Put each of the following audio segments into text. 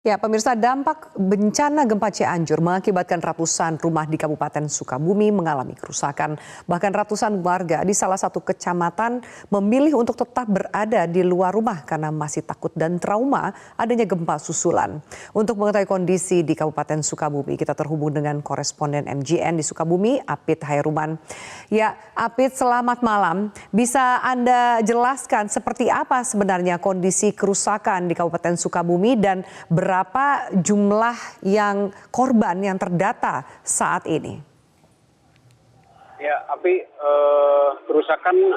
Ya, pemirsa, dampak bencana gempa Cianjur mengakibatkan ratusan rumah di Kabupaten Sukabumi mengalami kerusakan. Bahkan ratusan warga di salah satu kecamatan memilih untuk tetap berada di luar rumah karena masih takut dan trauma adanya gempa susulan. Untuk mengetahui kondisi di Kabupaten Sukabumi, kita terhubung dengan koresponden MGN di Sukabumi, Apit Hairuman. Ya, Apit, selamat malam. Bisa Anda jelaskan seperti apa sebenarnya kondisi kerusakan di Kabupaten Sukabumi dan berapa jumlah korban yang terdata saat ini? Ya, Api, kerusakan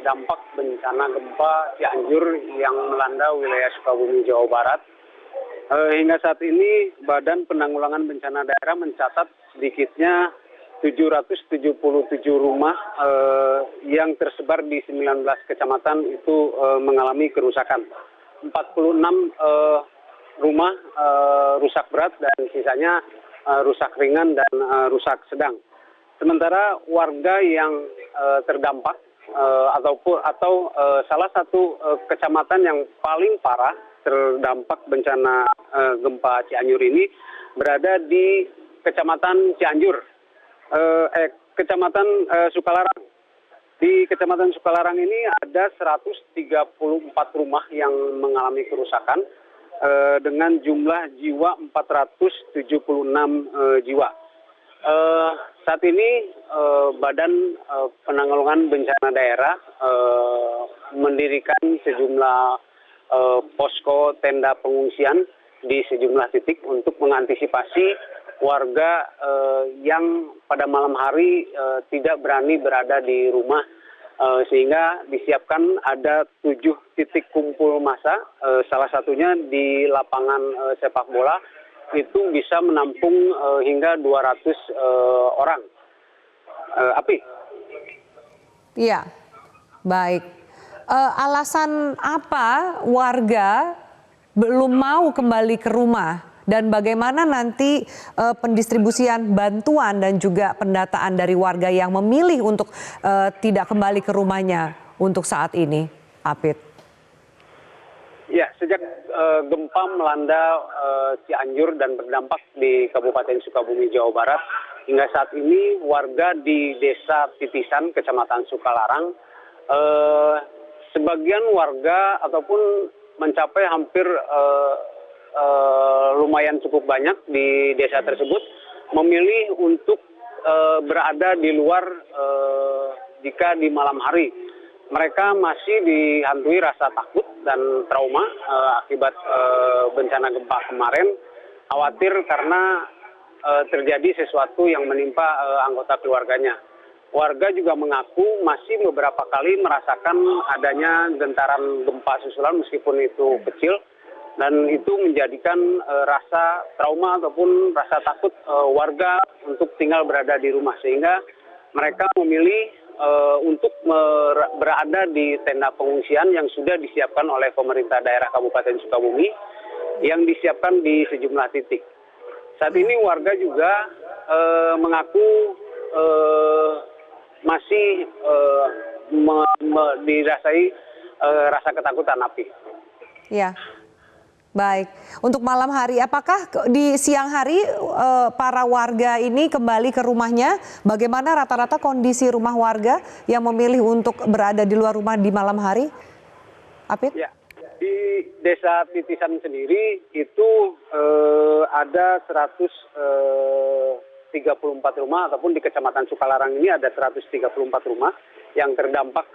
dampak bencana gempa Cianjur yang melanda wilayah Sukabumi, Jawa Barat. Hingga saat ini, Badan Penanggulangan Bencana Daerah mencatat sedikitnya 777 rumah yang tersebar di 19 kecamatan itu mengalami kerusakan. 46 rumah rusak berat dan sisanya rusak ringan dan rusak sedang. Sementara warga yang terdampak atau salah satu kecamatan yang paling parah terdampak bencana gempa Cianjur ini berada di Kecamatan Cianjur, Kecamatan Sukalarang. Di Kecamatan Sukalarang ini ada 134 rumah yang mengalami kerusakan dengan jumlah jiwa 476 jiwa. Saat ini Badan Penanggulangan Bencana Daerah mendirikan sejumlah posko tenda pengungsian di sejumlah titik untuk mengantisipasi warga yang pada malam hari tidak berani berada di rumah. Sehingga disiapkan ada 7 titik kumpul massa, salah satunya di lapangan sepak bola, itu bisa menampung hingga 200 orang. Api? Iya, baik. Alasan apa warga belum mau kembali ke rumah? Dan bagaimana nanti pendistribusian bantuan dan juga pendataan dari warga yang memilih untuk tidak kembali ke rumahnya untuk saat ini, Apit? Ya, sejak gempa melanda Cianjur dan berdampak di Kabupaten Sukabumi, Jawa Barat, hingga saat ini warga di Desa Titisan, Kecamatan Sukalarang, sebagian warga ataupun mencapai hampir lumayan cukup banyak di desa tersebut memilih untuk berada di luar jika di malam hari. Mereka masih dihantui rasa takut dan trauma akibat bencana gempa kemarin, khawatir karena terjadi sesuatu yang menimpa anggota keluarganya. Warga juga mengaku masih beberapa kali merasakan adanya gentaran gempa susulan meskipun itu kecil. Dan itu menjadikan rasa trauma ataupun rasa takut warga untuk tinggal berada di rumah. Sehingga mereka memilih untuk berada di tenda pengungsian yang sudah disiapkan oleh pemerintah daerah Kabupaten Sukabumi yang disiapkan di sejumlah titik. Saat ini warga juga mengaku masih dirasai rasa ketakutan, Api. Ya. Baik, untuk malam hari, apakah di siang hari para warga ini kembali ke rumahnya? Bagaimana rata-rata kondisi rumah warga yang memilih untuk berada di luar rumah di malam hari? Apit? Ya, di Desa Titisan sendiri itu ada 134 rumah, ataupun di Kecamatan Sukalarang ini ada 134 rumah yang terdampak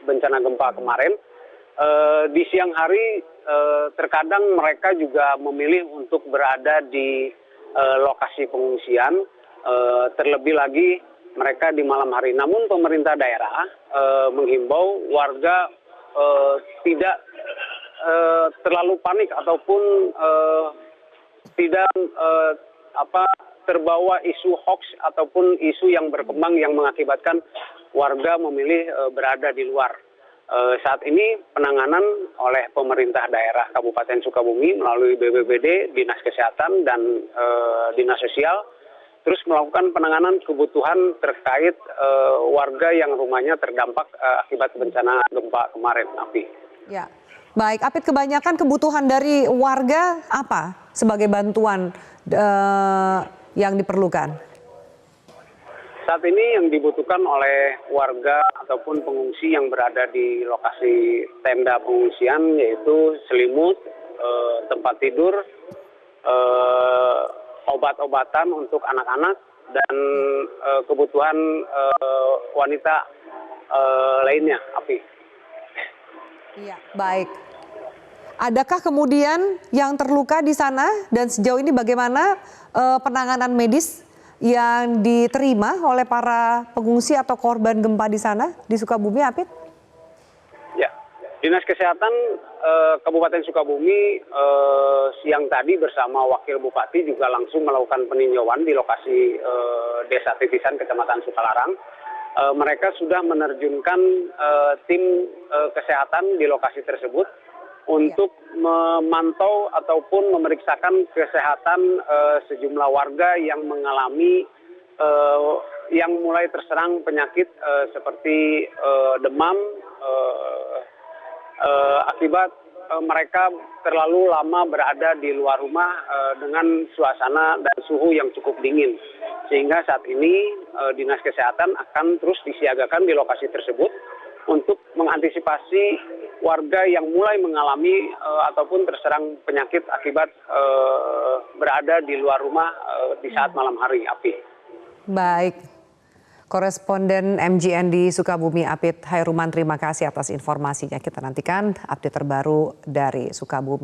bencana gempa kemarin. Di siang hari terkadang mereka juga memilih untuk berada di lokasi pengungsian, terlebih lagi mereka di malam hari. Namun pemerintah daerah menghimbau warga tidak terlalu panik ataupun tidak terbawa isu hoax ataupun isu yang berkembang yang mengakibatkan warga memilih berada di luar. Saat ini penanganan oleh pemerintah daerah Kabupaten Sukabumi melalui BPBD, Dinas Kesehatan, dan Dinas Sosial terus melakukan penanganan kebutuhan terkait warga yang rumahnya terdampak akibat bencana gempa kemarin, Api. Ya, Baik, Apit, kebanyakan kebutuhan dari warga apa sebagai bantuan yang diperlukan? Saat ini yang dibutuhkan oleh warga ataupun pengungsi yang berada di lokasi tenda pengungsian yaitu selimut, tempat tidur, obat-obatan untuk anak-anak, dan kebutuhan wanita lainnya, Api. Iya, baik. Adakah kemudian yang terluka di sana dan sejauh ini bagaimana penanganan medis yang diterima oleh para pengungsi atau korban gempa di sana di Sukabumi, Apit? Ya, Dinas Kesehatan Kabupaten Sukabumi siang tadi bersama Wakil Bupati juga langsung melakukan peninjauan di lokasi Desa Titisan, Kecamatan Sukalarang. Mereka sudah menerjunkan tim kesehatan di lokasi tersebut untuk memantau ataupun memeriksakan kesehatan sejumlah warga yang mengalami yang mulai terserang penyakit seperti demam akibat mereka terlalu lama berada di luar rumah dengan suasana dan suhu yang cukup dingin. Sehingga saat ini Dinas Kesehatan akan terus disiagakan di lokasi tersebut untuk mengantisipasi warga yang mulai mengalami ataupun terserang penyakit akibat berada di luar rumah di saat malam hari, Api. Baik, koresponden MGN di Sukabumi, Apit Hairuman, terima kasih atas informasinya. Kita nantikan update terbaru dari Sukabumi.